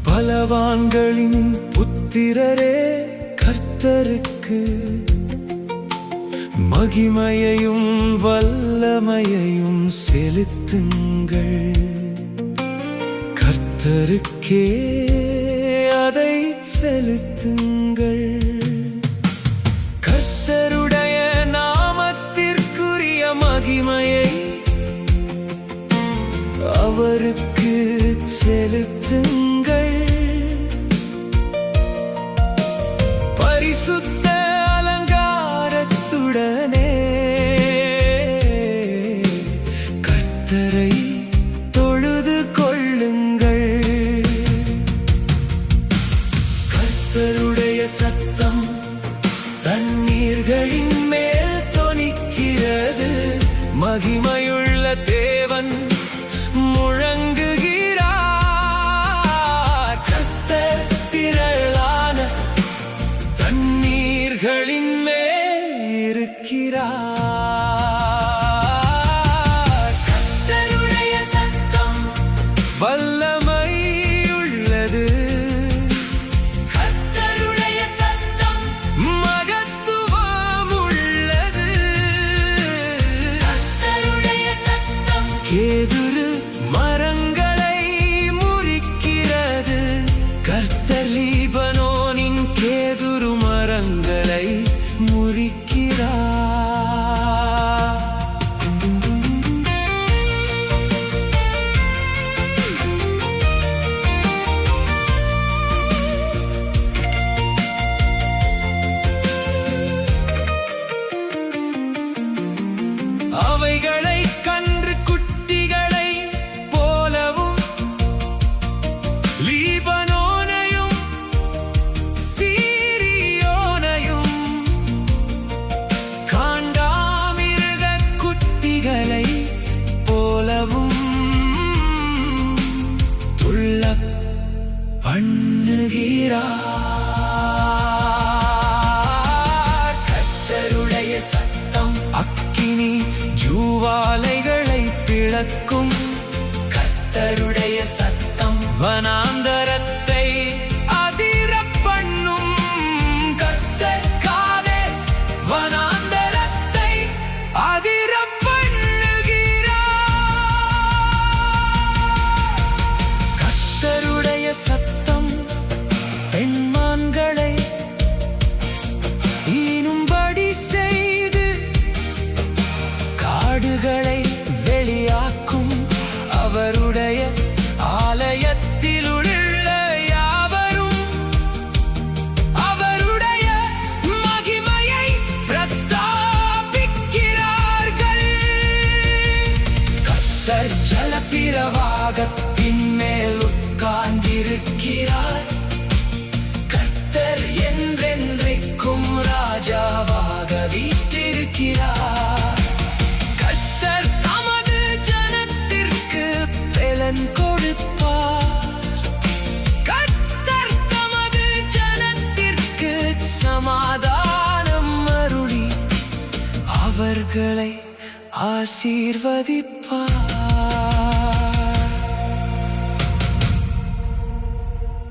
பலவான்களின் புத்திரரே, கர்த்தருக்கு மகிமையையும் வல்லமையையும் செலுத்துங்கள். கர்த்தருக்கே அதை செலுத்துங்கள். கர்த்தருடைய நாமத்திற்குரிய மகிமையை அவருக்கு செலுத்துங்கள். பரிசுத்த அலங்காரத்துடனே கர்த்தரை தொழுது கொள்ளுங்கள். கர்த்தருடைய சத்தம் தண்ணீர்களின் மேல் தொனிக்கிறது. மகிமையுள்ள தேவன் முழங்குகிறார். கர்த்தர் திரளான தண்ணீர்களின் மேல் இருக்கிறார். கர்த்தருடைய சத்தம் வல்லமை உள்ளது. கர்த்தருடைய சத்தம் மகத்துவம் உள்ளது. கர்த்தருடைய சத்தம் கேதுரு மரங்களை முறிக்கிறது. கர்த்தர் லீபனோனின் கேதுரு மரங்களை முறிக்கிறார். அவைகளை கன்று குட்டிகளை போலவும் லீபனோனையும் சீரியோனையும் காண்டாமிருக குட்டிகளை போலவும் துள்ள பண்ணுகிறார். கர்த்தருடைய சத்தம் அக்கினி ஜூவாலைகளை பிளக்கும். கர்த்தருடைய சத்தம் வனாந்தரத்தை அதிர பண்ணும். கர்த்தர் காதேஸ் வனாந்தரத்தை அதிர பண்ணுகிறார். கர்த்தருடைய சத்தம் பெண்மான்களை ஈனும்படி செய்து காடுகளை வெளியாக்கும். அவருடைய ஆலயத்தில் உள்ள யாவரும் அவருடைய மகிமையை பிரஸ்தாபிக்கிறார்கள். கர்த்தர் ஜலப்பிரவாகத்தின் மேல் உட்கார்ந்திருக்கிறார். கர்த்தர் என்றென்றைக்கும் ராஜாவாக வீற்றிருக்கிறார். கர்த்தர் தமது ஜனத்திற்கு பலன் கொடுப்பார். கர்த்தர் தமது ஜனத்திற்கு சமாதானம் அருளி அவர்களை ஆசீர்வதிப்பார்.